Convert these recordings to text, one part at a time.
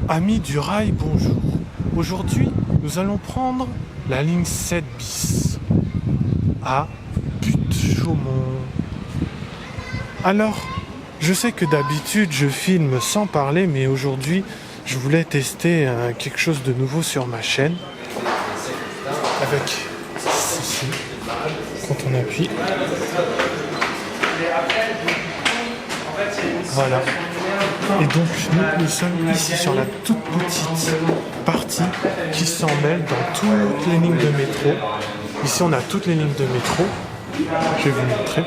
Amis du rail, bonjour. Aujourd'hui, nous allons prendre la ligne 7 bis à Butte-Chaumont. Alors, je sais que d'habitude je filme sans parler, mais aujourd'hui, je voulais tester quelque chose de nouveau sur ma chaîne. Avec ceci, quand on appuie. Voilà. Et donc nous sommes ici sur la toute petite partie qui s'en mêle dans toutes les lignes de métro. Ici on a toutes les lignes de métro. Je vais vous montrer.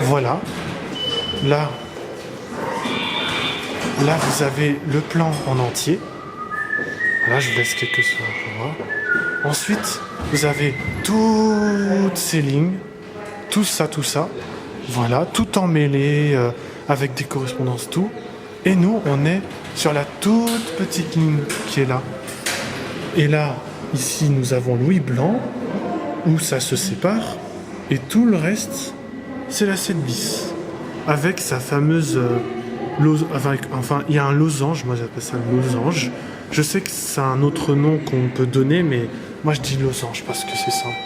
Voilà. Là vous avez le plan en entier. Voilà, je vous laisse quelques secondes pour voir. Ensuite, vous avez toutes ces lignes, tout ça. Voilà, tout emmêlé avec des correspondances, tout. Et nous, on est sur la toute petite ligne qui est là. Et là, ici, nous avons Louis Blanc, où ça se sépare. Et tout le reste, c'est la 7 bis. Avec sa fameuse... il y a un losange, moi j'appelle ça le losange. Je sais que c'est un autre nom qu'on peut donner, mais moi je dis losange parce que c'est simple.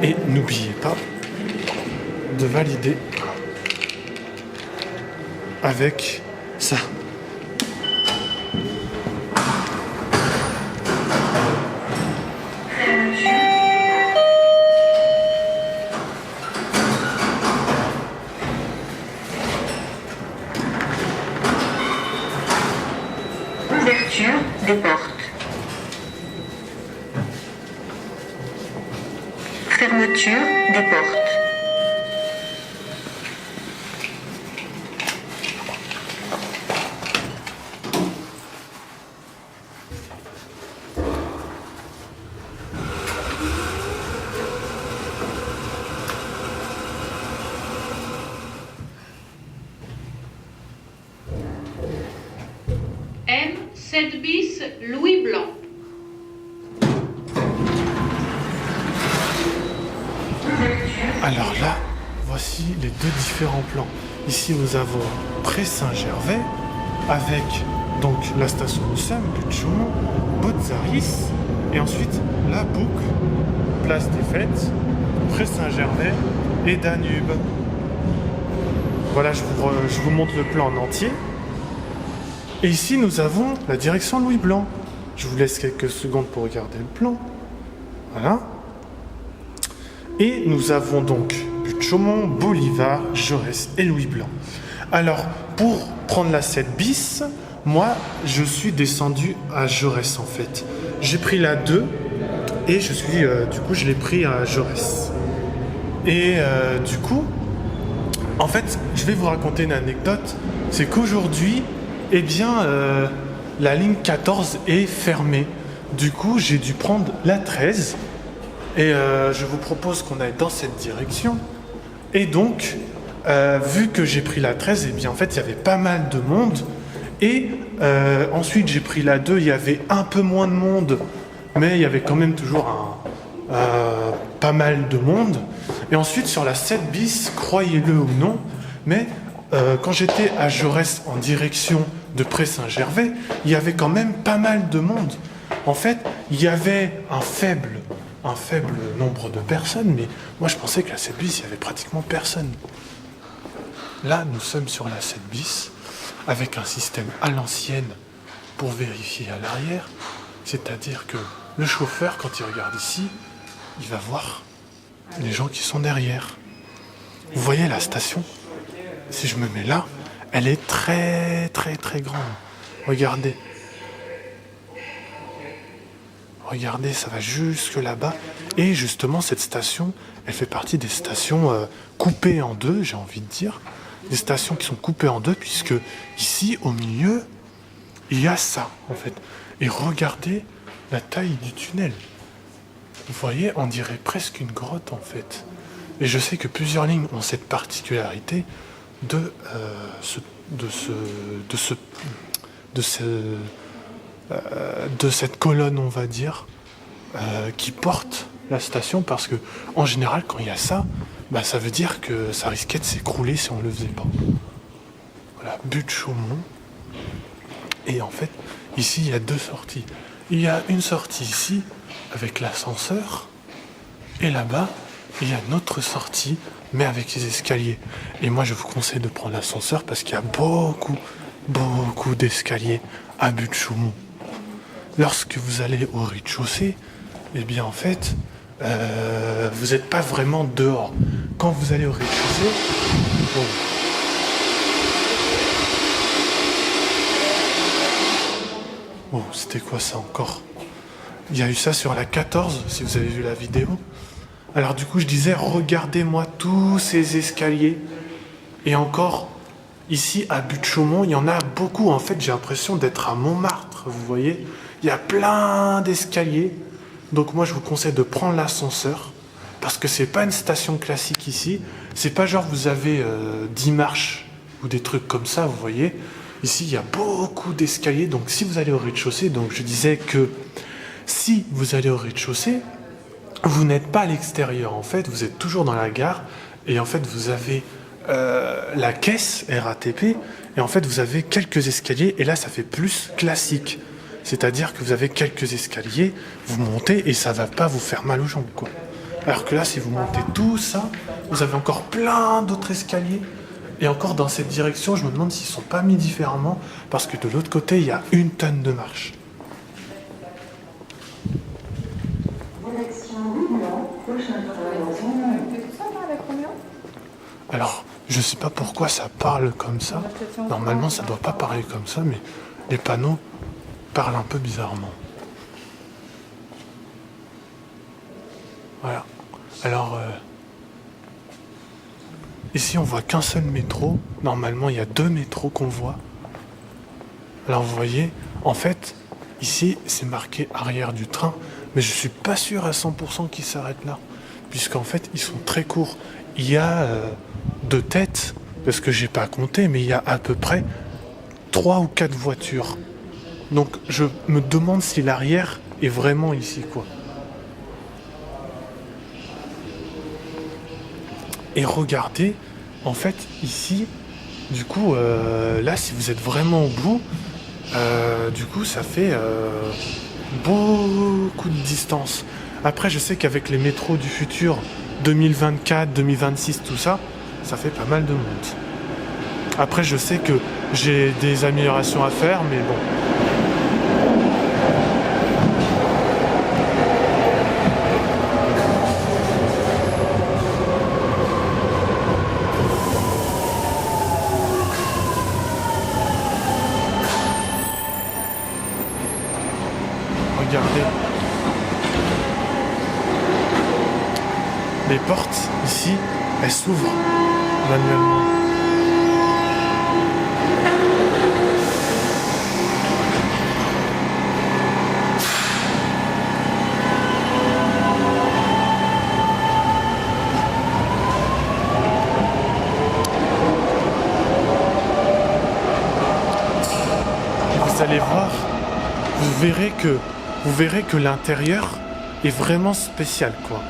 Et n'oubliez pas de valider avec ça. Ouverture des portes. Fermeture des portes. M7 bis Louis Blanc. Alors là, voici les deux différents plans. Ici, nous avons Pré-Saint-Gervais avec donc la station de Sam, Butte-Chaumont, Botzaris et ensuite la boucle, place des Fêtes, Pré-Saint-Gervais et Danube. Voilà, je vous montre le plan en entier. Et ici, nous avons la direction Louis Blanc. Je vous laisse quelques secondes pour regarder le plan. Voilà. Et nous avons donc Butte-Chaumont, Bolivar, Jaurès et Louis Blanc. Alors, pour prendre la 7 bis, moi, je suis descendu à Jaurès en fait. J'ai pris la 2 et je l'ai pris à Jaurès. Et du coup, en fait, je vais vous raconter une anecdote. C'est qu'aujourd'hui, la ligne 14 est fermée. Du coup, j'ai dû prendre la 13. Et je vous propose qu'on aille dans cette direction. Et donc, vu que j'ai pris la 13, en fait, il y avait pas mal de monde. Et ensuite, j'ai pris la 2, il y avait un peu moins de monde, mais il y avait quand même toujours pas mal de monde. Et ensuite, sur la 7 bis, croyez-le ou non, mais quand j'étais à Jaurès en direction de Pré-Saint-Gervais, il y avait quand même pas mal de monde. En fait, il y avait un faible nombre de personnes, mais moi je pensais que la 7 bis, il y avait pratiquement personne. Là, nous sommes sur la 7 bis, avec un système à l'ancienne pour vérifier à l'arrière, c'est-à-dire que le chauffeur, quand il regarde ici, il va voir les gens qui sont derrière. Vous voyez la station? Si je me mets là, elle est très très très grande. Regardez. Regardez, ça va jusque là-bas. Et justement, cette station, elle fait partie des stations coupées en deux, j'ai envie de dire. Des stations qui sont coupées en deux, puisque ici, au milieu, il y a ça, en fait. Et regardez la taille du tunnel. Vous voyez, on dirait presque une grotte, en fait. Et je sais que plusieurs lignes ont cette particularité de cette colonne, on va dire, qui porte la station, parce que en général, quand il y a ça, ça veut dire que ça risquait de s'écrouler si on ne le faisait pas. Voilà, Butte Chaumont. Et en fait, ici, il y a deux sorties. Il y a une sortie ici, avec l'ascenseur. Et là-bas, il y a une autre sortie, mais avec les escaliers. Et moi, je vous conseille de prendre l'ascenseur parce qu'il y a beaucoup d'escaliers à Butte Chaumont. Lorsque vous allez au rez-de-chaussée, eh bien, en fait, vous n'êtes pas vraiment dehors. Quand vous allez au rez-de-chaussée, bon, oh, c'était quoi ça encore? Il y a eu ça sur la 14, si vous avez vu la vidéo. Alors du coup, je disais, regardez-moi tous ces escaliers. Et encore, ici, à Butte Chaumont, il y en a beaucoup. En fait, j'ai l'impression d'être à Montmartre, vous voyez. Il y a plein d'escaliers. Donc moi, je vous conseille de prendre l'ascenseur. Parce que c'est pas une station classique ici. C'est pas genre vous avez 10 marches ou des trucs comme ça, vous voyez. Ici, il y a beaucoup d'escaliers. Donc si vous allez au rez-de-chaussée, donc je disais que si vous allez au rez-de-chaussée, vous n'êtes pas à l'extérieur. En fait, vous êtes toujours dans la gare. Et en fait, vous avez la caisse RATP. Et en fait, vous avez quelques escaliers. Et là, ça fait plus classique. C'est-à-dire que vous avez quelques escaliers, vous montez et ça va pas vous faire mal aux jambes, quoi. Alors que là, si vous montez tout ça, vous avez encore plein d'autres escaliers. Et encore dans cette direction, je me demande s'ils sont pas mis différemment, parce que de l'autre côté, il y a une tonne de marche. Alors, je sais pas pourquoi ça parle comme ça. Normalement, ça doit pas parler comme ça, mais les panneaux parlent un peu bizarrement. Voilà. Alors, ici, on voit qu'un seul métro. Normalement, il y a 2 métros qu'on voit. Alors, vous voyez, en fait, ici, c'est marqué arrière du train, mais je suis pas sûr à 100% qu'ils s'arrêtent là, puisqu'en fait, ils sont très courts. Il y a 2 têtes, parce que j'ai pas compté, mais il y a à peu près 3 ou 4 voitures. Donc, je me demande si l'arrière est vraiment ici, quoi. Et regardez, en fait, ici, du coup, là, si vous êtes vraiment au bout, du coup, ça fait beaucoup de distance. Après, je sais qu'avec les métros du futur, 2024, 2026, tout ça, ça fait pas mal de monde. Après, je sais que j'ai des améliorations à faire, mais bon. Regardez. Les portes, ici, elles s'ouvrent manuellement. Vous allez voir, vous verrez que l'intérieur est vraiment spécial, quoi.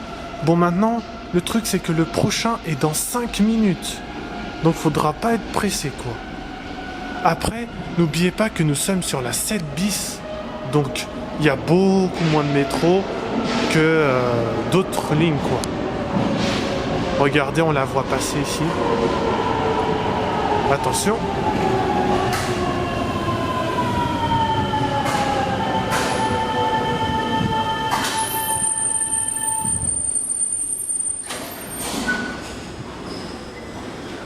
Bon, maintenant, le truc, c'est que le prochain est dans 5 minutes. Donc, faudra pas être pressé, quoi. Après, n'oubliez pas que nous sommes sur la 7 bis. Donc, il y a beaucoup moins de métro que d'autres lignes, quoi. Regardez, on la voit passer ici. Attention.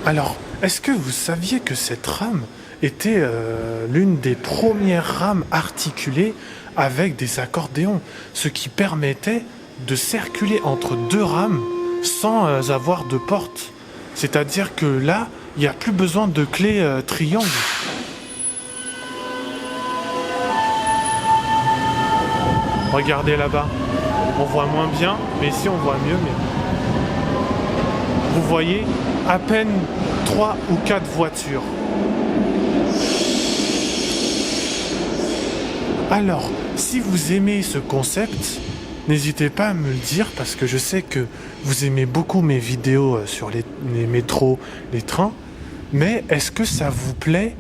Alors, est-ce que vous saviez que cette rame était l'une des premières rames articulées avec des accordéons, ce qui permettait de circuler entre 2 rames sans avoir de porte. C'est-à-dire que là, il n'y a plus besoin de clé triangle. Regardez là-bas, on voit moins bien, mais ici on voit mieux. Mais vous voyez à peine 3 ou 4 voitures. Alors, si vous aimez ce concept, n'hésitez pas à me le dire parce que je sais que vous aimez beaucoup mes vidéos sur les métros, les trains. Mais est-ce que ça vous plaît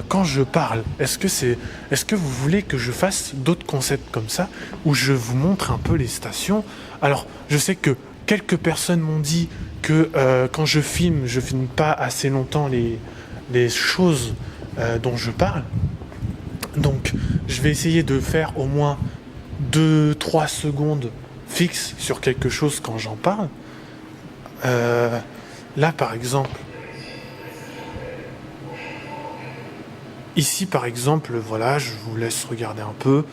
quand je parle? Est-ce que vous voulez que je fasse d'autres concepts comme ça, où je vous montre un peu les stations? Alors, je sais que quelques personnes m'ont dit que quand je filme pas assez longtemps les choses dont je parle. Donc, je vais essayer de faire au moins 2-3 secondes fixes sur quelque chose quand j'en parle. Là, par exemple, ici, par exemple, voilà, je vous laisse regarder un peu.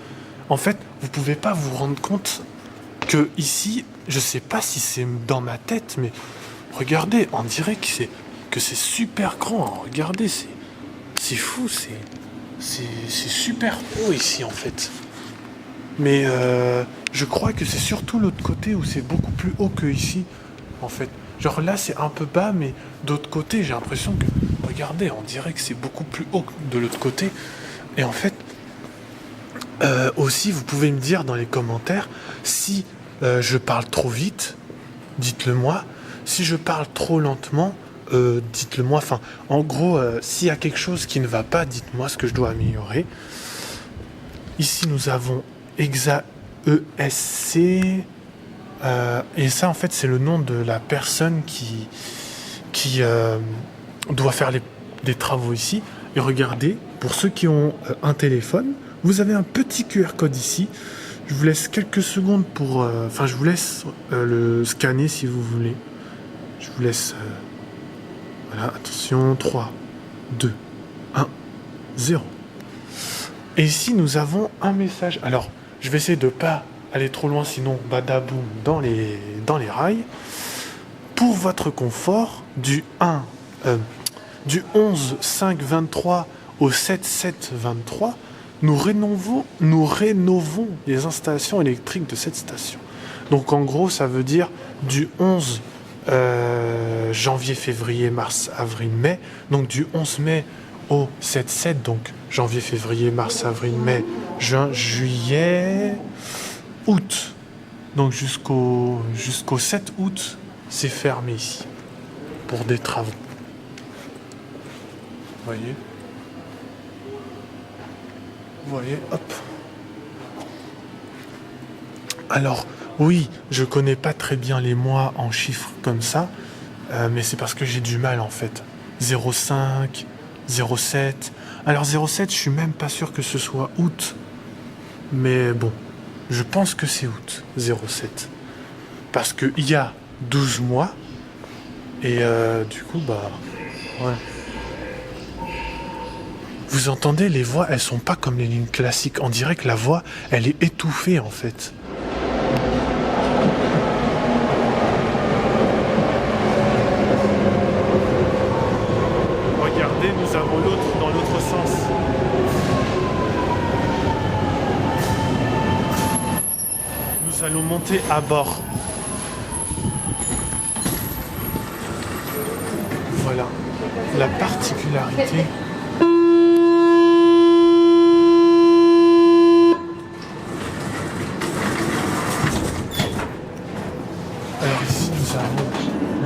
En fait, vous pouvez pas vous rendre compte que ici, je sais pas si c'est dans ma tête, mais regardez, on dirait que c'est super grand. Regardez, c'est fou, c'est super haut ici en fait. Mais je crois que c'est surtout l'autre côté où c'est beaucoup plus haut que ici, en fait. Genre là, c'est un peu bas, mais d'autre côté, j'ai l'impression que, regardez, on dirait que c'est beaucoup plus haut de l'autre côté. Et en fait, aussi, vous pouvez me dire dans les commentaires si je parle trop vite, dites-le moi. Si je parle trop lentement, dites-le moi. Enfin, en gros, s'il y a quelque chose qui ne va pas, dites-moi ce que je dois améliorer. Ici, nous avons EXA ESC. Et ça, en fait, c'est le nom de la personne qui doit faire des travaux ici. Et regardez, pour ceux qui ont un téléphone, vous avez un petit QR code ici. Je vous laisse quelques secondes pour... Enfin, je vous laisse le scanner si vous voulez. Je vous laisse... voilà, attention, 3, 2, 1, 0. Et ici, nous avons un message. Alors, je vais essayer de ne pas aller trop loin, sinon badaboum dans les rails. Pour votre confort, du 11-5-23 au 7-7-23, nous rénovons les installations électriques de cette station. Donc en gros, ça veut dire du 11 janvier, février, mars, avril, mai. Donc du 11 mai au 7-7, donc janvier, février, mars, avril, mai, juin, juillet, août. Donc jusqu'au 7 août, c'est fermé ici pour des travaux. Vous voyez, hop. Alors, oui, je connais pas très bien les mois en chiffres comme ça, mais c'est parce que j'ai du mal en fait. 0,5, 0,7. Alors 0,7, je suis même pas sûr que ce soit août. Mais bon, je pense que c'est août, 0,7. Parce qu'il y a 12 mois, et du coup, bah, ouais. Vous entendez, les voix, elles sont pas comme les lignes classiques. On dirait que la voix, elle est étouffée en fait. Regardez, nous avons l'autre dans l'autre sens. Nous allons monter à bord. Voilà. La particularité... Alors ici nous avons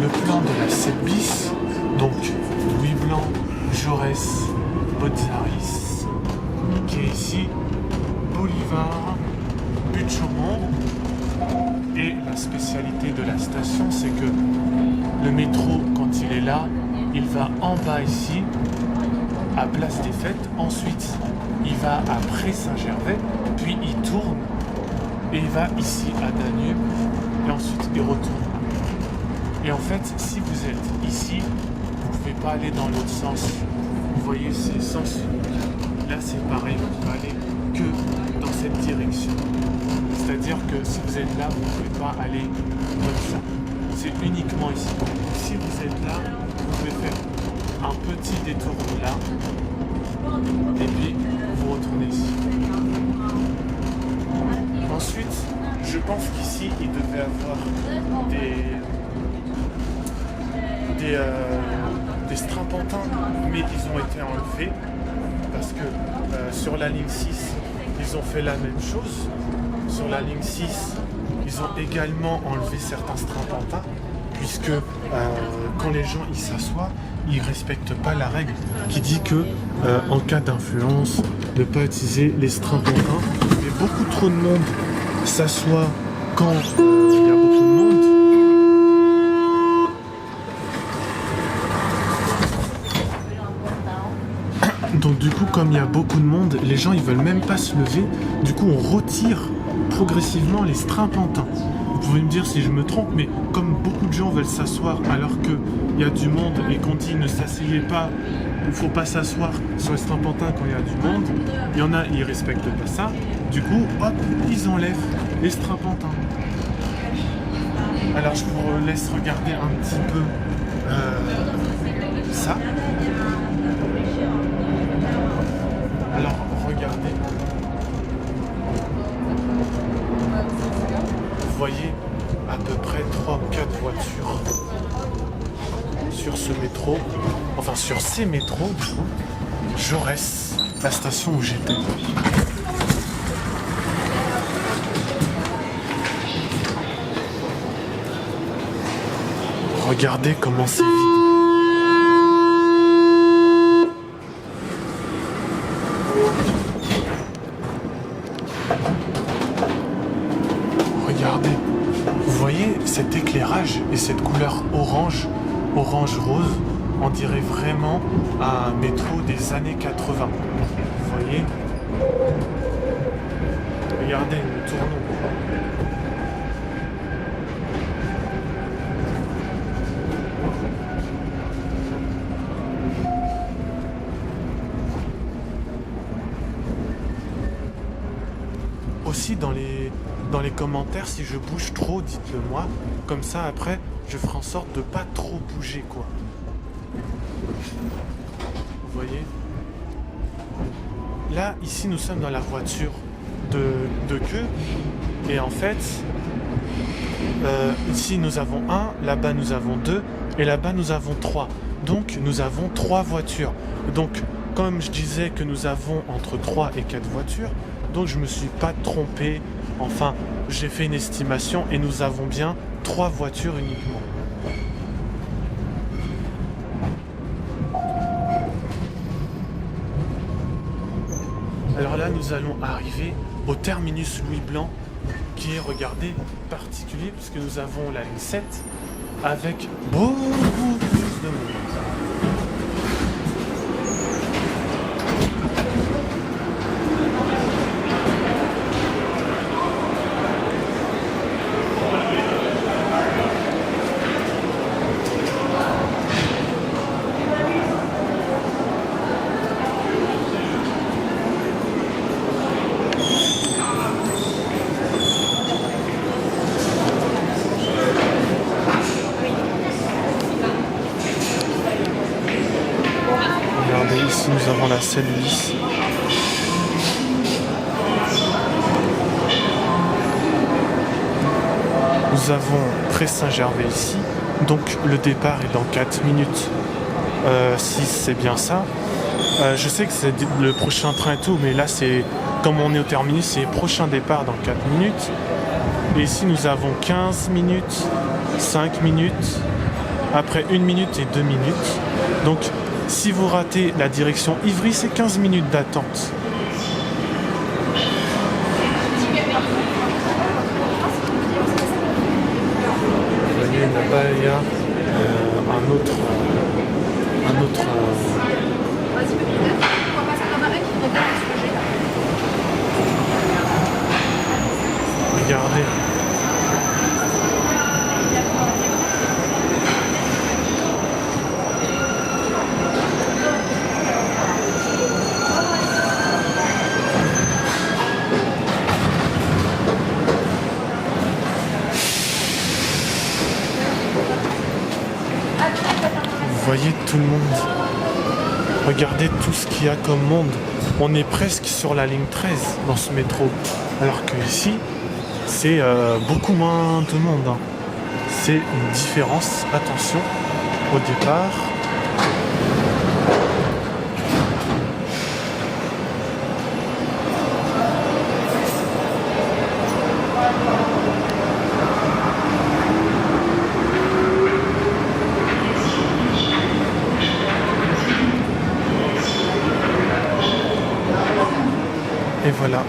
le plan de la 7 bis, donc Louis Blanc, Jaurès, Botzaris, qui est ici, Bolivar, Butte-Chaumont. Et la spécialité de la station, c'est que le métro, quand il est là, il va en bas ici, à Place des Fêtes. Ensuite, il va à Pré-Saint-Gervais, puis il tourne et il va ici à Danube. Et ensuite, il retourne. Et en fait, si vous êtes ici, vous ne pouvez pas aller dans l'autre sens. Vous voyez, c'est sens unique. Là, c'est pareil, vous ne pouvez aller que dans cette direction. C'est-à-dire que si vous êtes là, vous ne pouvez pas aller comme ça. C'est uniquement ici. Si vous êtes là, vous pouvez faire un petit détour là. Et puis, vous retournez ici. Ensuite, je pense qu'ici, il devait avoir des strapontins, mais ils ont été enlevés parce que sur la ligne 6, ils ont fait la même chose. Sur la ligne 6, ils ont également enlevé certains strapontins, puisque quand les gens ils s'assoient, ils respectent pas la règle qui dit que en cas d'influence, ne pas utiliser les strapontins. Mais beaucoup trop de monde s'assoit quand il y a beaucoup de monde. Donc du coup, comme il y a beaucoup de monde, les gens ils veulent même pas se lever. Du coup, on retire progressivement les strapontins. Vous pouvez me dire si je me trompe, mais comme beaucoup de gens veulent s'asseoir alors qu'il y a du monde et qu'on dit ne s'asseyez pas, il ne faut pas s'asseoir sur les strapontins quand il y a du monde, il y en a, ils respectent pas ça. Du coup, hop, ils enlèvent les strapontins. Alors je vous laisse regarder un petit peu ça. Alors regardez. Vous voyez à peu près 3 ou 4 voitures sur ce métro, enfin sur ces métros du coup, Jaurès, la station où j'étais. Regardez comment c'est vide. Regardez, vous voyez cet éclairage et cette couleur orange rose, on dirait vraiment un métro des années 80. Vous voyez? Regardez, nous tournons. Aussi dans les commentaires, si je bouge trop, dites-le moi. Comme ça, après, je ferai en sorte de pas trop bouger, quoi. Vous voyez? Là, ici, nous sommes dans la voiture de queue. Et en fait, ici, nous avons 1, là-bas, nous avons 2, et là-bas, nous avons 3. Donc, nous avons 3 voitures. Donc, comme je disais que nous avons entre 3 et 4 voitures, donc je me suis pas trompé. Enfin, j'ai fait une estimation et nous avons bien 3 voitures uniquement. Alors là, nous allons arriver au terminus Louis Blanc, qui est, regardez, particulier, puisque nous avons la ligne 7 avec beaucoup plus de monde. Ici, nous avons la selle lisse. Nous avons Pré-Saint-Gervais ici. Donc, le départ est dans 4 minutes. Si c'est bien ça. Je sais que c'est le prochain train et tout, mais là, c'est comme on est au terminus, c'est le prochain départ dans 4 minutes. Et ici, nous avons 15 minutes, 5 minutes, après 1 minute et 2 minutes. Donc, si vous ratez la direction Ivry, c'est 15 minutes d'attente. Vous voyez, là-bas, il y a un autre... Regardez. Vous voyez tout le monde. Regardez tout ce qu'il y a comme monde. On est presque sur la ligne 13 dans ce métro. Alors que ici, c'est beaucoup moins de monde. Hein. C'est une différence. Attention, au départ. voilà.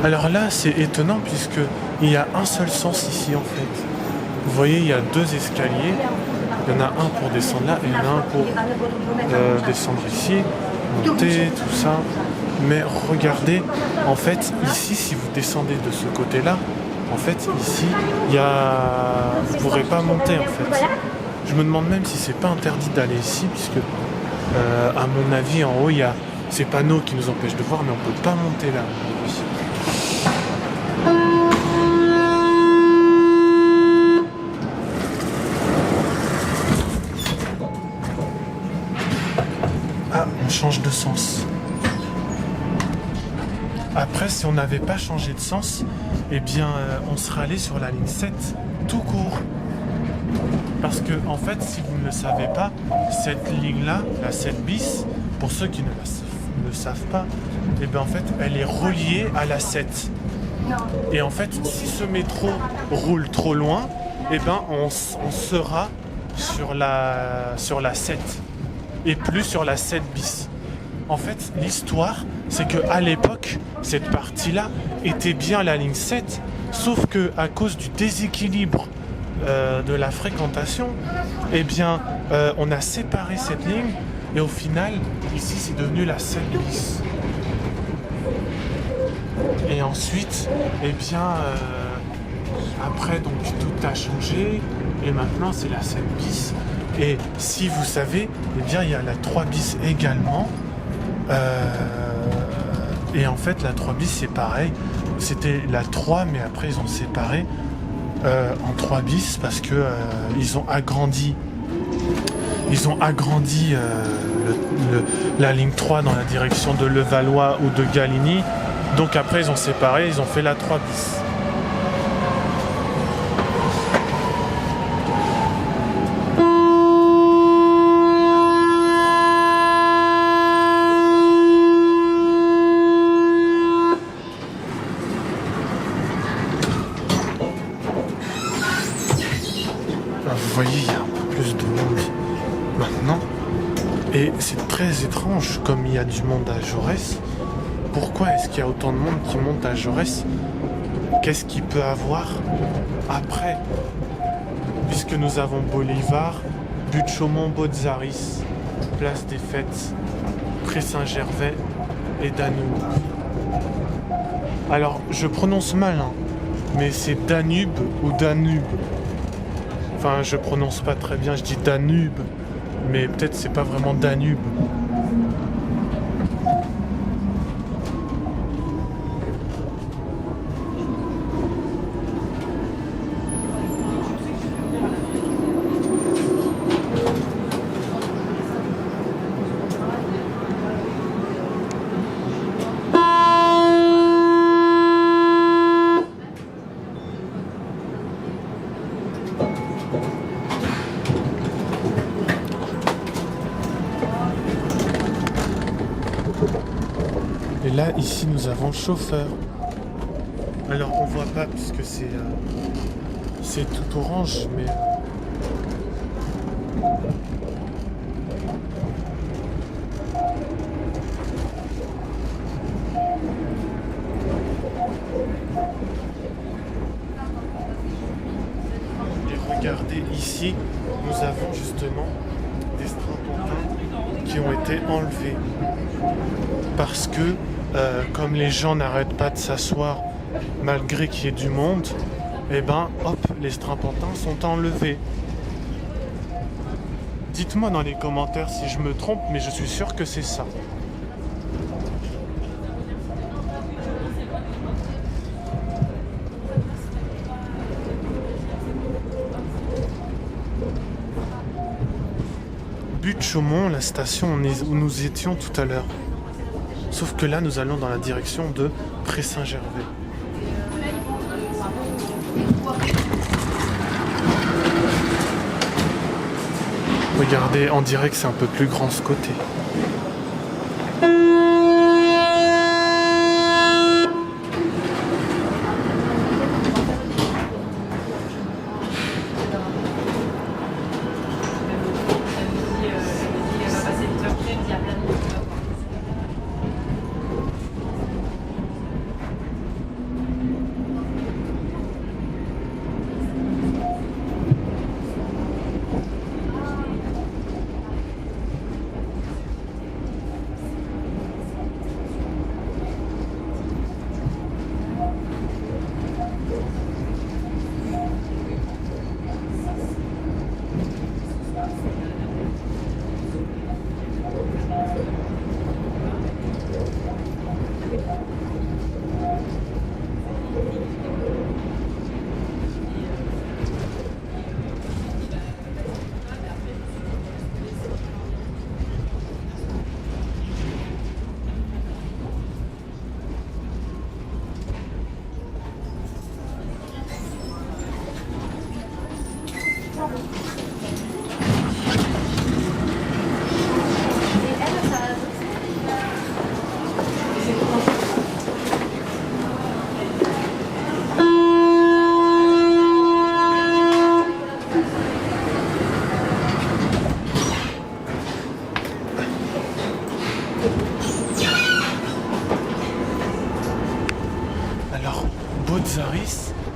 Alors là, c'est étonnant puisque il y a un seul sens ici en fait. Vous voyez, il y a deux escaliers. Il y en a un pour descendre là et il y en a un pour descendre ici, monter, tout ça. Mais regardez, en fait, ici, si vous descendez de ce côté-là, en fait, ici, il y a... vous ne pourrez pas monter en fait. Je me demande même si c'est pas interdit d'aller ici, puisque à mon avis, en haut, il y a ces panneaux qui nous empêchent de voir, mais on peut pas monter là. Ah, on change de sens. Après, si on n'avait pas changé de sens, eh bien, on serait allé sur la ligne 7, tout court. Parce que, en fait, si vous ne le savez pas, cette ligne-là, la 7 bis, pour ceux qui ne le savent pas, eh bien, en fait, elle est reliée à la 7. Et en fait, si ce métro roule trop loin, eh ben, on sera sur la 7 et plus sur la 7 bis. En fait, l'histoire, c'est qu'à l'époque, cette partie-là était bien la ligne 7, sauf que à cause du déséquilibre de la fréquentation, eh bien, on a séparé cette ligne et au final, ici, c'est devenu la 7 bis. Et ensuite, eh bien, après, donc, tout a changé et maintenant, c'est la 7 bis. Et si vous savez, eh bien, il y a la 3 bis également. Et en fait, la 3 bis, c'est pareil. C'était la 3, mais après, ils ont séparé en 3 bis parce que ils ont agrandi. Ils ont agrandi la ligne 3 dans la direction de Levallois ou de Galigny. Donc après, ils ont séparé, ils ont fait la 3 bis. Vous voyez, il y a un peu plus de monde maintenant. Et c'est très étrange, comme il y a du monde à Jaurès. Pourquoi est-ce qu'il y a autant de monde qui monte à Jaurès? Qu'est-ce qu'il peut avoir après? Puisque nous avons Bolivar, but de Chaumont, Botzaris, place des Fêtes, Pré-Saint-Gervais et Danube. Alors, je prononce mal, hein, mais c'est Danube ou Danube. Enfin, je prononce pas très bien, je dis Danube, mais peut-être c'est pas vraiment Danube. Et là, ici, nous avons chauffeur. Alors, on voit pas puisque c'est tout orange, mais... Et regardez, ici, nous avons justement des strapontins qui ont été enlevés. Parce que, comme les gens n'arrêtent pas de s'asseoir malgré qu'il y ait du monde, eh ben, hop, les strapontins sont enlevés. Dites-moi dans les commentaires si je me trompe, mais je suis sûr que c'est ça. But de Chaumont, la station où nous étions tout à l'heure. Sauf que là, nous allons dans la direction de Pré-Saint-Gervais. Regardez, on dirait que c'est un peu plus grand ce côté.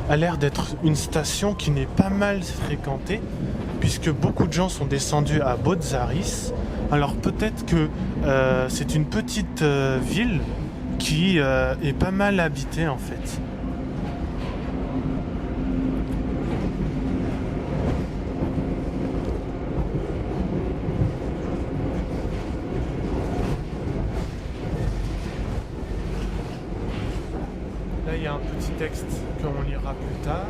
a l'air d'être une station qui n'est pas mal fréquentée, puisque beaucoup de gens sont descendus à Botzaris. Alors peut-être que c'est une petite ville qui est pas mal habitée en fait. Là, il y a un petit texte qu'on lira plus tard.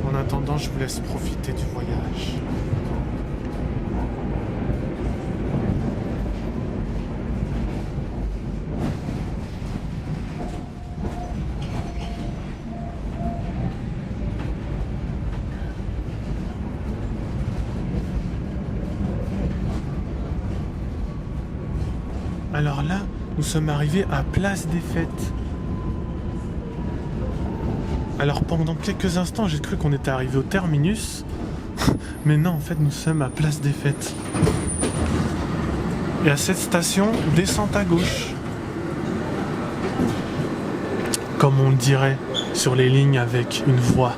En attendant, je vous laisse profiter du voyage. Alors là, nous sommes arrivés à Place des Fêtes. Alors pendant quelques instants, j'ai cru qu'on était arrivé au terminus. Mais non, en fait, nous sommes à Place des Fêtes. Et à cette station, descente à gauche. Comme on le dirait sur les lignes avec une voix.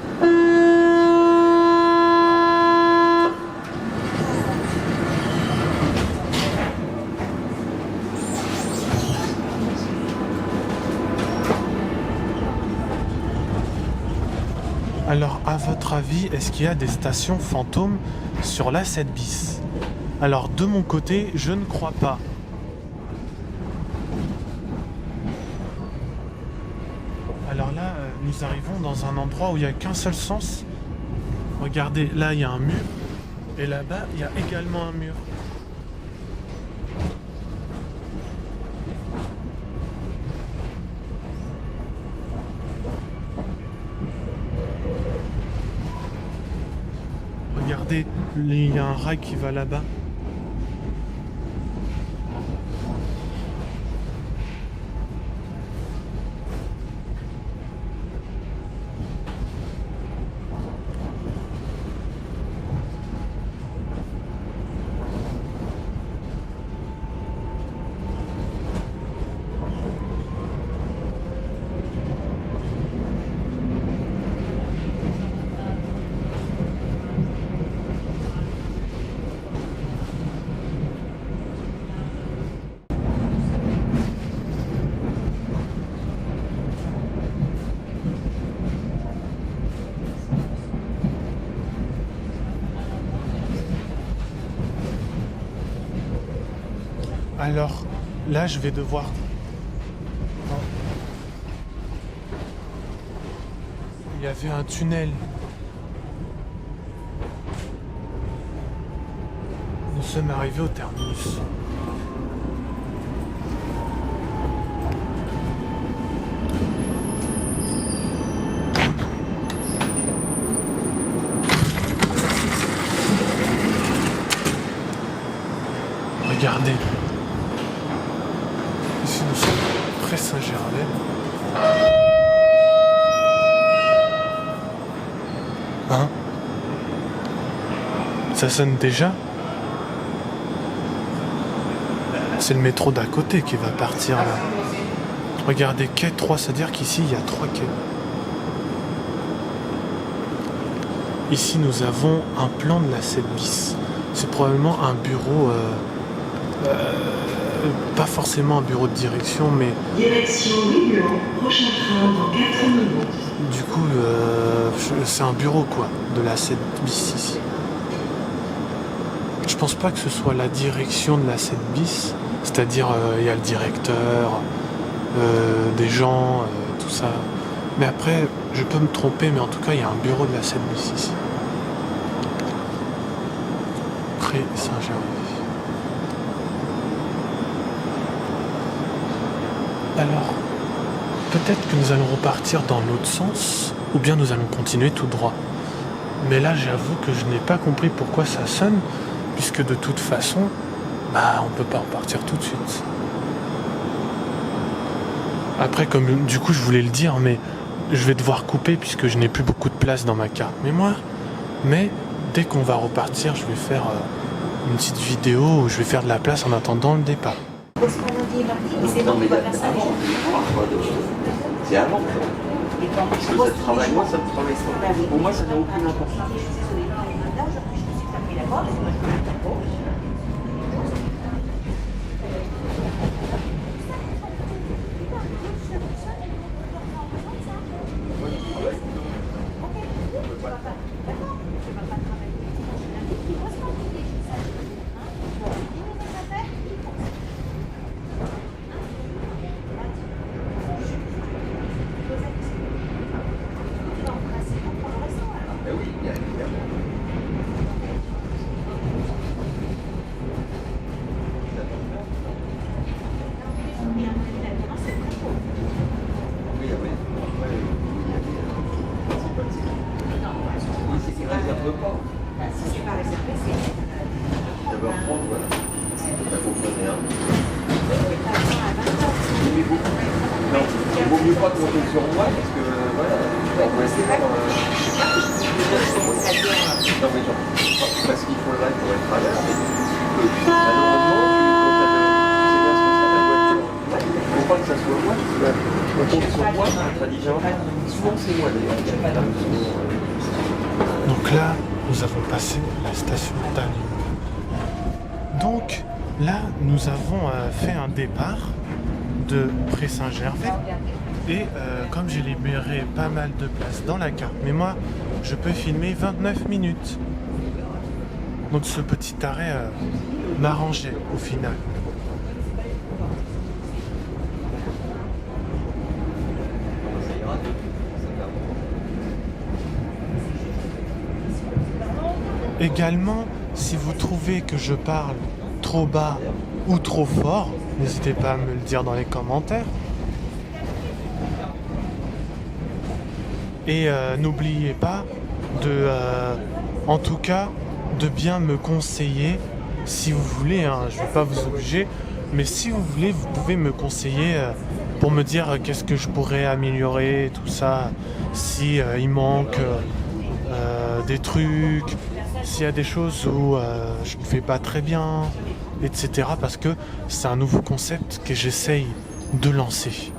Alors, à votre avis, est-ce qu'il y a des stations fantômes sur la 7 bis? Alors, de mon côté, je ne crois pas. Alors là, nous arrivons dans un endroit où il n'y a qu'un seul sens. Regardez, là, il y a un mur. Et là-bas, il y a également un mur. Regardez, il y a un rail qui va là-bas. Alors, là, je vais devoir... Il y avait un tunnel. Nous sommes arrivés au terminus. Regardez. Ici, nous sommes près Saint-Gervais. Hein? Ça sonne déjà? C'est le métro d'à côté qui va partir là. Regardez, quai 3, c'est-à-dire qu'ici il y a 3 quais. Ici nous avons un plan de la 7 bis. C'est probablement un bureau, pas forcément un bureau de direction, mais... Direction Lyon, prochain train dans 4 minutes. Du coup, c'est un bureau quoi, de la 7 bis ici. Je pense pas que ce soit la direction de la 7 bis, c'est-à-dire il y a le directeur, des gens, tout ça. Mais après, je peux me tromper, mais en tout cas, il y a un bureau de la 7 bis ici. Près Saint-Gervais. Alors, peut-être que nous allons repartir dans l'autre sens, ou bien nous allons continuer tout droit. Mais là, j'avoue que je n'ai pas compris pourquoi ça sonne, puisque de toute façon, on peut pas repartir tout de suite. Après, comme du coup je voulais le dire, mais je vais devoir couper puisque je n'ai plus beaucoup de place dans ma carte mémoire. Mais dès qu'on va repartir, je vais faire une petite vidéo où je vais faire de la place en attendant le départ. Parce qu'on nous dit mardi, et c'est bon, on va faire ça. C'est avant. Parce que ça travaille, moi ça me travaille pas. Pour moi ça n'a aucune importance. Donc là, nous avons passé la station d'Agnon. Donc là, nous avons fait un départ de Pré-Saint-Gervais. Et comme j'ai libéré pas mal de place dans la carte, mais moi, je peux filmer 29 minutes. Donc ce petit arrêt m'arrangeait au final. Également, si vous trouvez que je parle trop bas ou trop fort, n'hésitez pas à me le dire dans les commentaires. Et n'oubliez pas de, en tout cas, de bien me conseiller si vous voulez. Hein, je ne vais pas vous obliger, mais si vous voulez, vous pouvez me conseiller pour me dire qu'est-ce que je pourrais améliorer, tout ça. Si il manque des trucs, s'il y a des choses où je ne fais pas très bien, etc. Parce que c'est un nouveau concept que j'essaye de lancer.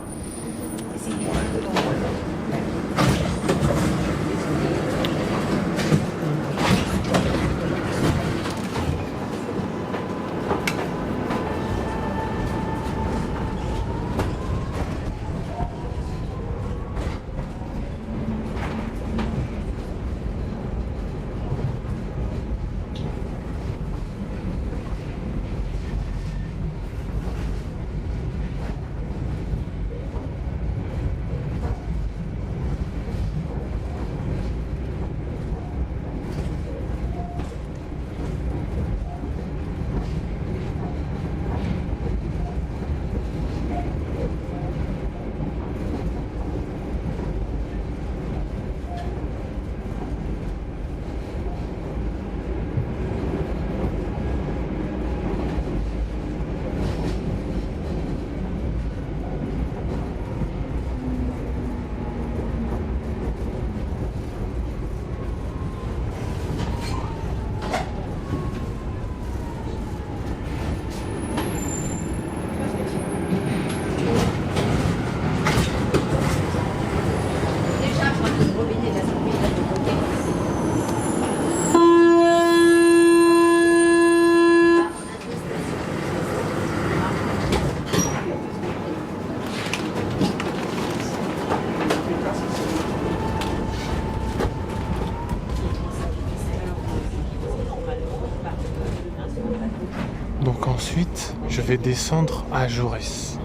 Donc ensuite, je vais descendre à Jaurès.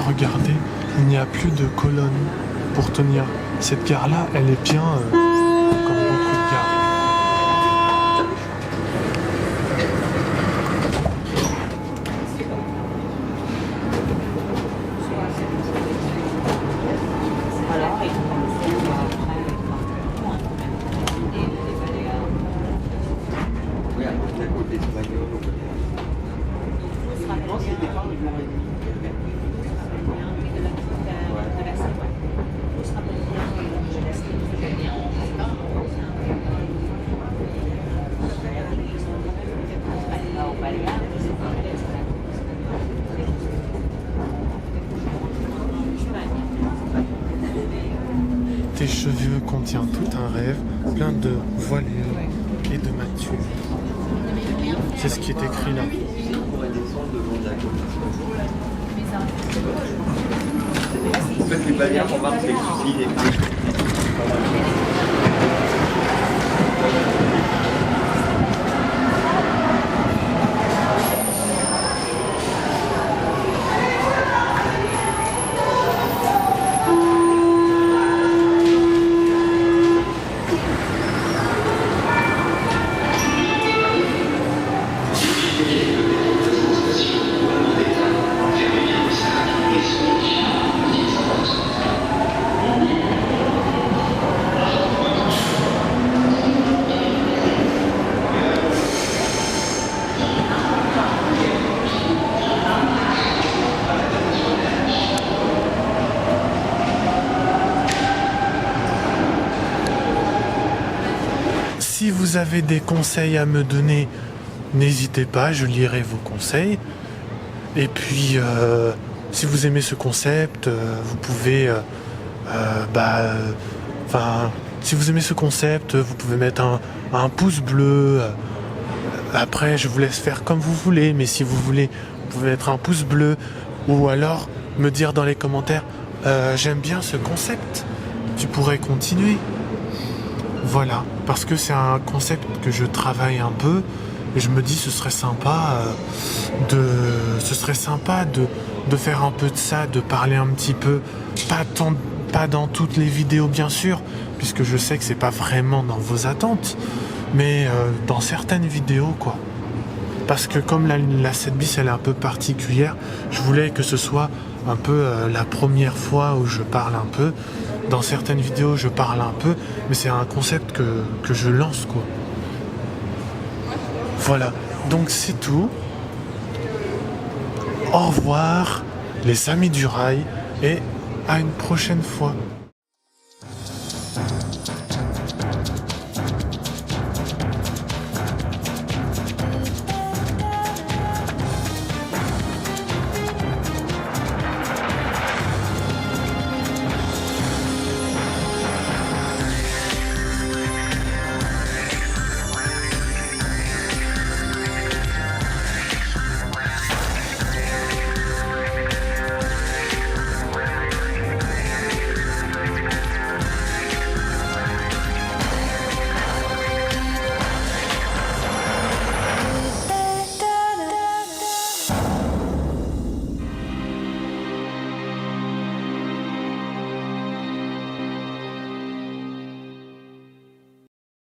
regardez, il n'y a plus de colonne pour tenir. Cette gare-là, elle est bien comme beaucoup de gares. Oui, à côté espagnol, on peut dire. Non, c'était pas une journée et demie. Tes cheveux contient tout un rêve, plein de voilures et de matures. C'est ce qui est écrit là. On pourrait descendre le long de la côte. En fait, les bannières qu'on marque, c'est ici, les prix. Si vous avez des conseils à me donner, n'hésitez pas, je lirai vos conseils. Et puis, si vous aimez ce concept, vous pouvez... si vous aimez ce concept, vous pouvez mettre un pouce bleu. Après, je vous laisse faire comme vous voulez, mais si vous voulez, vous pouvez mettre un pouce bleu. Ou alors, me dire dans les commentaires, j'aime bien ce concept, tu pourrais continuer. Voilà, parce que c'est un concept que je travaille un peu et je me dis ce serait sympa de faire un peu de ça, de parler un petit peu, pas dans toutes les vidéos bien sûr, puisque je sais que c'est pas vraiment dans vos attentes, mais dans certaines vidéos quoi. Parce que comme la 7 bis elle est un peu particulière, je voulais que ce soit un peu la première fois où je parle un peu. Dans certaines vidéos, je parle un peu, mais c'est un concept que je lance, quoi. Voilà, donc c'est tout. Au revoir, les amis du rail, et à une prochaine fois.